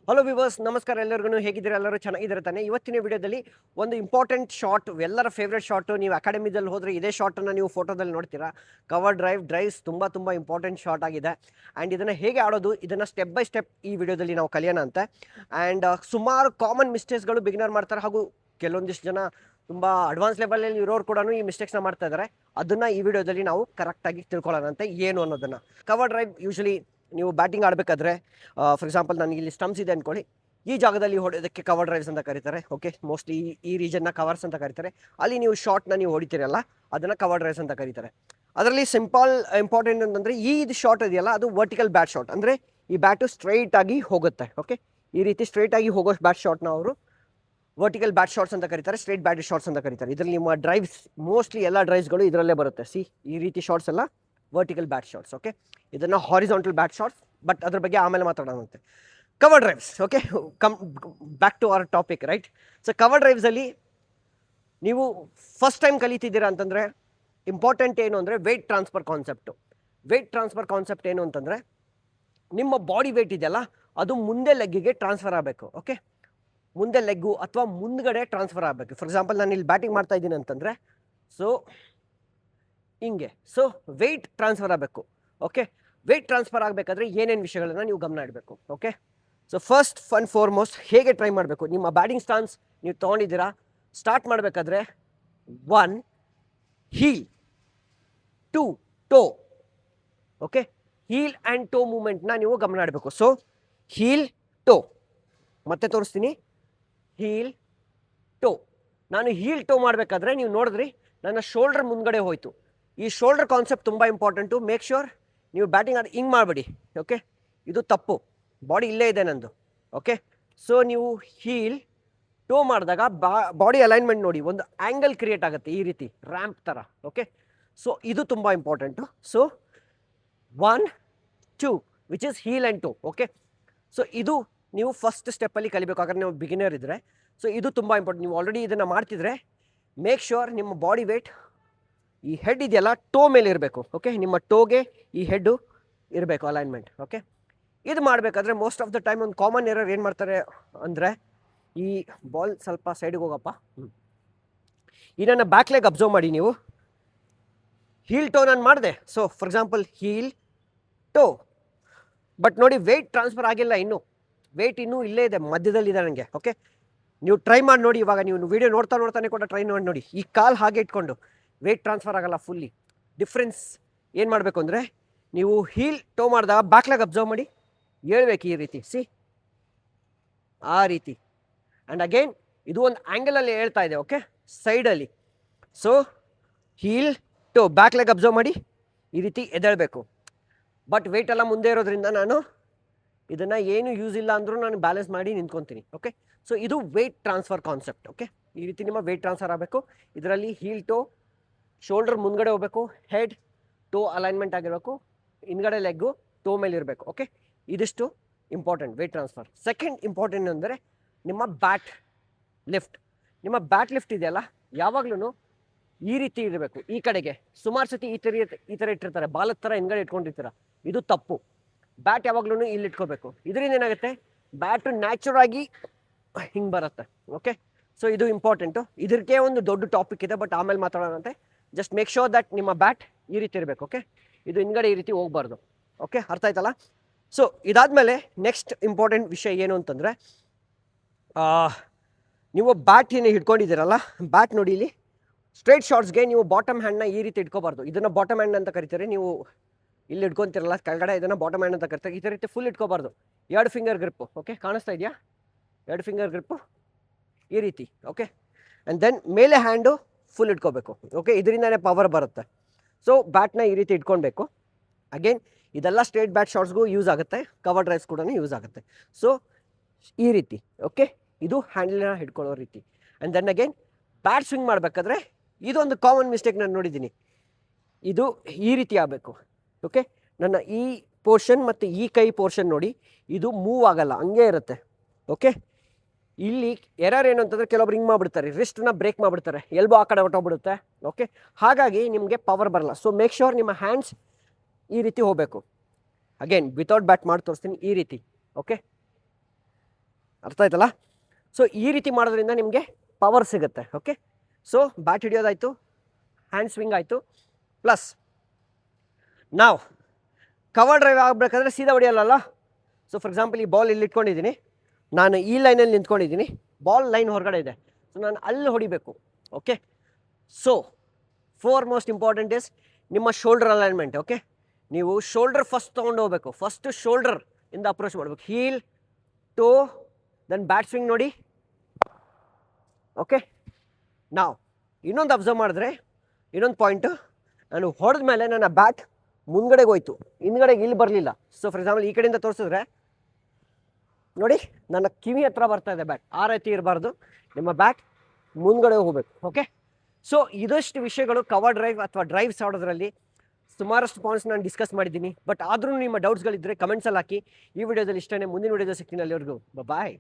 Hello viewers, ನಮಸ್ಕಾರ. ಎಲ್ಲರಿಗೂ ಹೇಗಿದ್ದೀರಾ? ಎಲ್ಲರೂ ಚೆನ್ನಾಗಿದ್ದಾರೆ ತಾನೆ? ಇವತ್ತಿನ ವಿಡಿಯೋದಲ್ಲಿ ಒಂದು ಇಂಪಾರ್ಟೆಂಟ್ ಶಾಟ್, ಎಲ್ಲರ ಫೇವ್ರೆಟ್ ಶಾಟು. ನೀವು ಅಕಾಡೆಮಿದಲ್ಲಿ ಹೋದರೆ ಇದೇ ಶಾಟನ್ನು ನೀವು ಫೋಟೋದಲ್ಲಿ ನೋಡ್ತೀರಾ. ಕವರ್ ಡ್ರೈವ್ಸ್ ತುಂಬ ಇಂಪಾರ್ಟೆಂಟ್ ಶಾಟ್ ಆಗಿದೆ. ಆ್ಯಂಡ್ ಇದನ್ನು ಹೇಗೆ ಆಡೋದು, ಇದನ್ನು ಸ್ಟೆಪ್ ಬೈ ಸ್ಟೆಪ್ ಈ ವಿಡಿಯೋದಲ್ಲಿ ನಾವು ಕಲಿಯೋಣ ಅಂತೆ. ಆ್ಯಂಡ್ ಸುಮಾರು ಕಾಮನ್ ಮಿಸ್ಟೇಕ್ಸ್ಗಳು ಬಿಗಿನರ್ ಮಾಡ್ತಾರೆ, ಹಾಗೂ ಕೆಲವೊಂದಿಷ್ಟು ಜನ ತುಂಬ ಅಡ್ವಾನ್ಸ್ ಲೆವೆಲಲ್ಲಿ ಇರೋರು ಕೂಡ ಈ ಮಿಸ್ಟೇಕ್ಸ್ನ ಮಾಡ್ತಾ ಇದ್ದಾರೆ. ಅದನ್ನು ಈ ವಿಡಿಯೋದಲ್ಲಿ ನಾವು ಕರೆಕ್ಟಾಗಿ ತಿಳ್ಕೊಳ್ಳೋಣಂತೆ ಏನು ಅನ್ನೋದನ್ನು. ಕವರ್ ಡ್ರೈವ್ ಯೂಶಲಿ ನೀವು ಬ್ಯಾಟಿಂಗ್ ಆಡಬೇಕಾದ್ರೆ, ಫಾರ್ ಎಕ್ಸಾಂಪಲ್ ನನಗೆ ಇಲ್ಲಿ ಸ್ಟಂಪ್ಸ್ ಇದೆ ಅಂದ್ಕೊಳ್ಳಿ, ಈ ಜಾಗದಲ್ಲಿ ಹೊಡೆಯೋದಕ್ಕೆ ಕವರ್ ಡ್ರೈವ್ಸ್ ಅಂತ ಕರೀತಾರೆ. ಓಕೆ, ಮೋಸ್ಟ್ಲಿ ಈ ರೀಜನ್ನ ಕವರ್ಸ್ ಅಂತ ಕರೀತಾರೆ. ಅಲ್ಲಿ ನೀವು ಶಾರ್ಟ್ನ ನೀವು ಹೊಡಿತೀರಲ್ಲ, ಅದನ್ನು ಕವರ್ ಡ್ರೈವ್ಸ್ ಅಂತ ಕರೀತಾರೆ. ಅದರಲ್ಲಿ ಇಂಪಾರ್ಟೆಂಟ್ ಅಂತಂದರೆ ಇದು ಶಾರ್ಟ್ ಇದೆಯಲ್ಲ, ಅದು ವರ್ಟಿಕಲ್ ಬ್ಯಾಟ್ ಶಾಟ್. ಅಂದರೆ ಈ ಬ್ಯಾಟು ಸ್ಟ್ರೈಟಾಗಿ ಹೋಗುತ್ತೆ. ಓಕೆ, ಈ ರೀತಿ ಸ್ಟ್ರೈಟಾಗಿ ಹೋಗೋ ಬ್ಯಾಟ್ ಶಾಟ್ನ ಅವರು ವರ್ಟಿಕಲ್ ಬ್ಯಾಟ್ ಶಾಟ್ಸ್ ಅಂತ ಕರೀತಾರೆ, ಸ್ಟ್ರೈಟ್ ಬ್ಯಾಟ್ ಶಾಟ್ಸ್ ಅಂತ ಕರೀತಾರೆ. ಇದರಲ್ಲಿ ನಿಮ್ಮ ಡ್ರೈವ್ಸ್, ಮೋಸ್ಟ್ಲಿ ಎಲ್ಲ ಡ್ರೈವ್ಸ್ಗಳು ಇದರಲ್ಲೇ ಬರುತ್ತೆ. ಈ ರೀತಿ ಶಾಟ್ಸ್ ಎಲ್ಲ ವರ್ಟಿಕಲ್ ಬ್ಯಾಟ್ ಶಾಟ್ಸ್. ಓಕೆ, ಇದನ್ನು ಹಾರಿಸಾಂಟಲ್ ಬ್ಯಾಟ್ ಶಾಟ್ಸ್, ಬಟ್ ಅದ್ರ ಬಗ್ಗೆ ಆಮೇಲೆ ಮಾತಾಡೋಣಂತೆ. Cover drives. Okay, back to our topic, right? So cover ಡ್ರೈವ್ಸಲ್ಲಿ ನೀವು ಫಸ್ಟ್ ಟೈಮ್ ಕಲಿತಿದ್ದೀರಾ ಅಂತಂದರೆ ಇಂಪಾರ್ಟೆಂಟ್ ಏನು ಅಂದರೆ weight transfer concept. Weight transfer concept ಏನು ಅಂತಂದರೆ, ನಿಮ್ಮ ಬಾಡಿ ವೆಯ್ಟ್ ಇದೆಯಲ್ಲ, ಅದು ಮುಂದೆ ಲೆಗ್ಗಿಗೆ ಟ್ರಾನ್ಸ್ಫರ್ ಆಗಬೇಕು. ಓಕೆ, ಮುಂದೆ ಲೆಗ್ಗು ಅಥವಾ ಮುಂದ್ಗಡೆ ಟ್ರಾನ್ಸ್ಫರ್ ಆಗಬೇಕು. ಫಾರ್ ಎಕ್ಸಾಂಪಲ್ ನಾನು ಇಲ್ಲಿ ಬ್ಯಾಟಿಂಗ್ ಮಾಡ್ತಾ ಇದ್ದೀನಿ ಅಂತಂದರೆ, ಸೊ ಹಿಂಗೆ, ಸೊ ವೆಯ್ಟ್ ಟ್ರಾನ್ಸ್ಫರ್ ಆಗಬೇಕು. ಓಕೆ, ವೆಯ್ಟ್ ಟ್ರಾನ್ಸ್ಫರ್ ಆಗಬೇಕಾದ್ರೆ ಏನೇನು ವಿಷಯಗಳನ್ನು ನೀವು ಗಮನ ಇಡಬೇಕು. Okay, so first and foremost ಹೇಗೆ ಟ್ರೈ ಮಾಡಬೇಕು, ನಿಮ್ಮ ಬ್ಯಾಟಿಂಗ್ ಸ್ಟಾನ್ಸ್ ನೀವು ತೊಗೊಂಡಿದ್ದೀರಾ, ಸ್ಟಾರ್ಟ್ ಮಾಡಬೇಕಾದ್ರೆ 1 heel, 2 toe. Okay, heel and toe ಮೂಮೆಂಟ್ನ ನೀವು ಗಮನ ಇಡಬೇಕು. ಸೊ ಹೀಲ್ ಟೋ, ಮತ್ತೆ ತೋರಿಸ್ತೀನಿ, ಹೀಲ್ ಟೋ. ನಾನು ಹೀಲ್ ಟೋ ಮಾಡಬೇಕಾದ್ರೆ ನೀವು ನೋಡಿದ್ರಿ ನನ್ನ ಶೋಲ್ಡರ್ ಮುಂದ್ಗಡೆ ಹೋಯಿತು. ಈ ಶೋಲ್ಡರ್ ಕಾನ್ಸೆಪ್ಟ್ ತುಂಬ ಇಂಪಾರ್ಟೆಂಟು. ಮೇಕ್ ಶ್ಯೂರ್ ನೀವು ಬ್ಯಾಟಿಂಗ್ ಅದು ಹಿಂಗೆ ಮಾಡಬೇಡಿ. ಓಕೆ, ಇದು ತಪ್ಪು, ಬಾಡಿ ಇಲ್ಲೇ ಇದೆ ನಂದು. ಓಕೆ, ಸೊ ನೀವು ಹೀಲ್ ಟೋ ಮಾಡಿದಾಗ ಬಾಡಿ ಅಲೈನ್ಮೆಂಟ್ ನೋಡಿ, ಒಂದು ಆ್ಯಂಗಲ್ ಕ್ರಿಯೇಟ್ ಆಗುತ್ತೆ ಈ ರೀತಿ ರ್ಯಾಂಪ್ ಥರ. ಓಕೆ, ಸೊ ಇದು ತುಂಬ important. So 1 2 which is heel and toe. Okay, so ಇದು ನೀವು ಫಸ್ಟ್ ಸ್ಟೆಪ್ಪಲ್ಲಿ ಕಲಿಬೇಕಾದ್ರೆ ನೀವು ಬಿಗಿನರ್ ಇದ್ದರೆ. ಸೊ ಇದು ತುಂಬ ಇಂಪಾರ್ಟೆಂಟ್. ನೀವು ಆಲ್ರೆಡಿ ಇದನ್ನು ಮಾಡ್ತಿದ್ರೆ ಮೇಕ್ ಶ್ಯೂರ್ ನಿಮ್ಮ ಬಾಡಿ ವೆಯ್ಟ್, ಈ ಹೆಡ್ ಇದೆಯಲ್ಲ ಟೋ ಮೇಲೆ ಇರಬೇಕು. ಓಕೆ, ನಿಮ್ಮ ಟೋಗೆ ಈ ಹೆಡ್ಡು ಇರಬೇಕು ಅಲೈನ್ಮೆಂಟ್. ಓಕೆ, ಇದು ಮಾಡಬೇಕಾದ್ರೆ ಮೋಸ್ಟ್ ಆಫ್ ದ ಟೈಮ್ ಒಂದು ಕಾಮನ್ ಎರರ್ ಏನು ಮಾಡ್ತಾರೆ ಅಂದರೆ, ಈ ಬಾಲ್ ಸ್ವಲ್ಪ ಸೈಡಿಗೆ ಹೋಗಪ್ಪ, ಈ ನನ್ನ ಬ್ಯಾಕ್ ಲೆಗ್ ಅಬ್ಸರ್ವ್ ಮಾಡಿ ನೀವು. ಹೀಲ್ ಟೋ ನಾನು ಮಾಡಿದೆ, so for example heel toe, but ನೋಡಿ ವೆಯ್ಟ್ ಟ್ರಾನ್ಸ್ಫರ್ ಆಗಿಲ್ಲ, ಇನ್ನೂ ವೆಯ್ಟ್ ಇನ್ನೂ ಇಲ್ಲೇ ಇದೆ, ಮಧ್ಯದಲ್ಲಿದೆ ನನಗೆ. ಓಕೆ, ನೀವು ಟ್ರೈ ಮಾಡಿ ನೋಡಿ. ಇವಾಗ ನೀವು ವಿಡಿಯೋ ನೋಡ್ತಾನೆ ಕೂಡ ಟ್ರೈ ಮಾಡಿ ನೋಡಿ. ಈ ಕಾಲು ಹಾಗೆ ಇಟ್ಕೊಂಡು ವೆಯ್ಟ್ ಟ್ರಾನ್ಸ್ಫರ್ ಆಗಲ್ಲ ಫುಲ್ಲಿ. ಡಿಫ್ರೆನ್ಸ್ ಏನು ಮಾಡಬೇಕು ಅಂದರೆ, ನೀವು ಹೀಲ್ ಟೋ ಮಾಡಿದಾಗ ಬ್ಯಾಕ್ ಲೆಗ್ ಅಬ್ಸರ್ವ್ ಮಾಡಿ, ಹೇಳ್ಬೇಕು ಈ ರೀತಿ, ಆ ರೀತಿ. ಆ್ಯಂಡ್ ಅಗೇನ್ ಇದು ಒಂದು ಆ್ಯಂಗಲಲ್ಲಿ ಹೇಳ್ತಾ ಇದೆ. ಓಕೆ, ಸೈಡಲ್ಲಿ. ಸೊ ಹೀಲ್ ಟೋ, ಬ್ಯಾಕ್ ಲೆಗ್ ಅಬ್ಸರ್ವ್ ಮಾಡಿ, ಈ ರೀತಿ ಎದ್ದೇಳಬೇಕು. ಬಟ್ ವೆಯ್ಟ್ ಎಲ್ಲ ಮುಂದೆ ಇರೋದ್ರಿಂದ ನಾನು ಇದನ್ನು ಏನು ಯೂಸ್ ಇಲ್ಲ ಅಂದರೂ ನಾನು ಬ್ಯಾಲೆನ್ಸ್ ಮಾಡಿ ನಿಂತ್ಕೊತೀನಿ. ಓಕೆ, ಸೊ ಇದು ವೆಯ್ಟ್ ಟ್ರಾನ್ಸ್ಫರ್ ಕಾನ್ಸೆಪ್ಟ್. ಓಕೆ, ಈ ರೀತಿ ನಿಮ್ಮ ವೆಯ್ಟ್ ಟ್ರಾನ್ಸ್ಫರ್ ಆಗಬೇಕು. ಇದರಲ್ಲಿ ಹೀಲ್ ಟೋ, ಶೋಲ್ಡರ್ ಮುಂದ್ಗಡೆ ಹೋಗಬೇಕು, ಹೆಡ್ ಟೋ ಅಲೈನ್ಮೆಂಟ್ ಆಗಿರಬೇಕು, ಹಿಂದ್ಗಡೆ ಲೆಗ್ಗು ಟೋ ಮೇಲೆ ಇರಬೇಕು. ಓಕೆ, ಇದಿಷ್ಟು important weight transfer. Second important ಅಂದರೆ ನಿಮ್ಮ ಬ್ಯಾಟ್ ಲಿಫ್ಟ್. ನಿಮ್ಮ ಬ್ಯಾಟ್ ಲಿಫ್ಟ್ ಇದೆಯಲ್ಲ, ಯಾವಾಗಲೂ ಈ ರೀತಿ ಇರಬೇಕು, ಈ ಕಡೆಗೆ. ಸುಮಾರು ಸತಿ ಈ ಥರ ಇಟ್ಟಿರ್ತಾರೆ, ಬಾಲದ ಥರ ಹಿಂದ್ಗಡೆ ಇಟ್ಕೊಂಡಿರ್ತೀರ, ಇದು ತಪ್ಪು. ಬ್ಯಾಟ್ ಯಾವಾಗಲೂ ಇಲ್ಲಿ ಇಟ್ಕೋಬೇಕು. ಇದರಿಂದ ಏನಾಗುತ್ತೆ, ಬ್ಯಾಟು ನ್ಯಾಚುರಲ್ ಆಗಿ ಹಿಂಗೆ ಬರುತ್ತೆ. ಓಕೆ, ಸೊ ಇದು ಇಂಪಾರ್ಟೆಂಟು. ಇದಕ್ಕೆ ಒಂದು ದೊಡ್ಡ ಟಾಪಿಕ್ ಇದೆ, ಬಟ್ ಆಮೇಲೆ ಮಾತಾಡೋಣಂತೆ. ಜಸ್ಟ್ ಮೇಕ್ ಶೋರ್ ದಟ್ ನಿಮ್ಮ ಬ್ಯಾಟ್ ಈ ರೀತಿ ಇರಬೇಕು. ಓಕೆ, ಇದು ಹಿಂದ್ಗಡೆ ಈ ರೀತಿ ಹೋಗ್ಬಾರ್ದು. ಓಕೆ, ಅರ್ಥ ಆಯ್ತಲ್ಲ? ಸೊ ಇದಾದಮೇಲೆ ನೆಕ್ಸ್ಟ್ ಇಂಪಾರ್ಟೆಂಟ್ ವಿಷಯ ಏನು ಅಂತಂದರೆ, ನೀವು ಬ್ಯಾಟ್ ಏನು ಹಿಡ್ಕೊಂಡಿದ್ದೀರಲ್ಲ, ಬ್ಯಾಟ್ ನೋಡಿ ಇಲ್ಲಿ ಸ್ಟ್ರೈಟ್ ಶಾಟ್ಸ್ಗೆ ನೀವು ಬಾಟಮ್ ಹ್ಯಾಂಡ್ನ ಈ ರೀತಿ ಇಟ್ಕೋಬಾರ್ದು. ಇದನ್ನು ಬಾಟಮ್ ಹ್ಯಾಂಡ್ ಅಂತ ಕರಿತಾರೆ. ನೀವು ಇಲ್ಲಿ ಇಟ್ಕೊತಿರಲ್ಲ ಕೆಳಗಡೆ, ಇದನ್ನು ಬಾಟಮ್ ಹ್ಯಾಂಡ್ ಅಂತ ಕರಿತಾರೆ. ಈ ರೀತಿ ಫುಲ್ ಇಟ್ಕೋಬಾರ್ದು. 2 ಫಿಂಗರ್ ಗ್ರಿಪ್ಪು. ಓಕೆ, ಕಾಣಿಸ್ತಾ ಇದೆಯಾ? 2 ಫಿಂಗರ್ ಗ್ರಿಪ್ಪು ಈ ರೀತಿ. ಓಕೆ, ಆ್ಯಂಡ್ ದೆನ್ ಮೇಲೆ ಹ್ಯಾಂಡು ಫುಲ್ ಇಟ್ಕೋಬೇಕು. ಓಕೆ, ಇದರಿಂದನೇ ಪವರ್ ಬರುತ್ತೆ. ಸೊ ಬ್ಯಾಟ್ನ ಈ ರೀತಿ ಇಟ್ಕೊಳ್ಬೇಕು. ಅಗೇನ್ ಇದೆಲ್ಲ ಸ್ಟ್ರೇಟ್ ಬ್ಯಾಟ್ ಶಾಟ್ಸ್ಗೂ ಯೂಸ್ ಆಗುತ್ತೆ, ಕವರ್ ಡ್ರೈವ್ಸ್ ಕೂಡ ಯೂಸ್ ಆಗುತ್ತೆ. ಸೊ ಈ ರೀತಿ. ಓಕೆ, ಇದು ಹ್ಯಾಂಡಲ್ನ ಹಿಡ್ಕೊಳ್ಳೋ ರೀತಿ. And then again bat swing ಮಾಡಬೇಕಾದ್ರೆ ಇದೊಂದು ಕಾಮನ್ ಮಿಸ್ಟೇಕ್ ನಾನು ನೋಡಿದ್ದೀನಿ. ಇದು ಈ ರೀತಿ ಆಗಬೇಕು. ಓಕೆ, ನನ್ನ ಈ ಪೋರ್ಷನ್ ಮತ್ತು ಈ ಕೈ ಪೋರ್ಷನ್ ನೋಡಿ, ಇದು ಮೂವ್ ಆಗಲ್ಲ, ಹಂಗೆ ಇರುತ್ತೆ. ಓಕೆ, ಇಲ್ಲಿ ಎರರ್ ಏನು ಅಂತಂದರೆ, ಕೆಲವೊಬ್ರು ಹಿಂಗೆ ಮಾಡಿಬಿಡ್ತಾರೆ, ರಿಸ್ಟನ್ನ ಬ್ರೇಕ್ ಮಾಡಿಬಿಡ್ತಾರೆ, ಎಲ್ಬೋ ಆ ಕಡೆ ಹೊಟ್ಟೋಗ್ಬಿಡುತ್ತೆ. ಓಕೆ, ಹಾಗಾಗಿ ನಿಮಗೆ ಪವರ್ ಬರಲ್ಲ. ಸೊ ಮೇಕ್ ಶ್ಯೂರ್ ನಿಮ್ಮ ಹ್ಯಾಂಡ್ಸ್ ಈ ರೀತಿ ಹೋಗಬೇಕು. ಅಗೇನ್ ವಿತೌಟ್ ಬ್ಯಾಟ್ ಮಾಡಿ ತೋರಿಸ್ತೀನಿ, ಈ ರೀತಿ. ಓಕೆ, ಅರ್ಥ ಆಯ್ತಲ್ಲ? ಸೊ ಈ ರೀತಿ ಮಾಡೋದ್ರಿಂದ ನಿಮಗೆ ಪವರ್ ಸಿಗುತ್ತೆ. ಓಕೆ, ಸೊ ಬ್ಯಾಟ್ ಹಿಡಿಯೋದಾಯಿತು, ಹ್ಯಾಂಡ್ ಸ್ವಿಂಗ್ ಆಯಿತು. ಪ್ಲಸ್ ನಾವು ಕವರ್ ಡ್ರೈವ್ ಆಗಬೇಕಾದ್ರೆ ಸೀದಾ ಹೊಡಿಯಲ್ಲ. ಸೊ ಫಾರ್ ಎಕ್ಸಾಂಪಲ್ ಈ ಬಾಲ್ ಇಲ್ಲಿ ಇಟ್ಕೊಂಡಿದ್ದೀನಿ, ನಾನು ಈ ಲೈನಲ್ಲಿ ನಿಂತ್ಕೊಂಡಿದ್ದೀನಿ, ಬಾಲ್ ಲೈನ್ ಹೊರಗಡೆ ಇದೆ, ಸೊ ನಾನು ಅಲ್ಲಿ ಹೊಡಿಬೇಕು. Okay, so most important is ನಿಮ್ಮ ಶೋಲ್ಡರ್ ಅಲೈನ್ಮೆಂಟ್. ಓಕೆ, ನೀವು ಶೋಲ್ಡರ್ ಫಸ್ಟ್ ತೊಗೊಂಡು ಹೋಗ್ಬೇಕು. ಫಸ್ಟ್ ಶೋಲ್ಡರ್ ಇಂದ ಅಪ್ರೋಚ್ ಮಾಡಬೇಕು. ಹೀಲ್, ಟೋ, ದೆನ್ ಬ್ಯಾಟ್ ಸ್ವಿಂಗ್ ನೋಡಿ. ಓಕೆ, ನಾವು ಇನ್ನೊಂದು ಅಬ್ಸರ್ವ್ ಮಾಡಿದ್ರೆ ಇನ್ನೊಂದು ಪಾಯಿಂಟು, ನಾನು ಹೊಡೆದ ಮೇಲೆ ನನ್ನ ಬ್ಯಾಟ್ ಮುಂದ್ಗಡೆಗೆ ಹೋಯ್ತು, ಹಿಂದ್ಗಡೆಗೆ ಇಲ್ಲಿ ಬರಲಿಲ್ಲ. ಸೊ ಫಾರ್ ಎಕ್ಸಾಂಪಲ್ ಈ ಕಡೆಯಿಂದ ತೋರಿಸಿದ್ರೆ ನೋಡಿ, ನನ್ನ ಕಿವಿ ಹತ್ರ ಬರ್ತಾ ಇದೆ ಬ್ಯಾಟ್. ಆ ರೀತಿ ಇರಬಾರ್ದು, ನಿಮ್ಮ ಬ್ಯಾಟ್ ಮುಂದ್ಗಡೆ ಹೋಗ್ಬೇಕು. ಓಕೆ, ಸೊ ಇದಷ್ಟು ವಿಷಯಗಳು ಕವರ್ ಡ್ರೈವ್ ಅಥವಾ ಡ್ರೈವ್ಸ್ ಆಡೋದ್ರಲ್ಲಿ ಸುಮಾರಷ್ಟು ಪಾಯಿಂಟ್ಸ್ ನಾನು ಡಿಸ್ಕಸ್ ಮಾಡಿದ್ದೀನಿ. ಬಟ್ ಆದರೂ ನಿಮ್ಮ ಡೌಟ್ಸ್ಗಳಿದ್ದರೆ ಕಮೆಂಟ್ಸಲ್ಲಿ ಹಾಕಿ. ಈ ವಿಡಿಯೋದಲ್ಲಿ ಇಷ್ಟೇ, ಮುಂದಿನ ವಿಡಿಯೋದಲ್ಲಿ ಸಿಗ್ತೀನಿ. ಅಲ್ಲಿವರೆಗೂ ಬಾಯ್.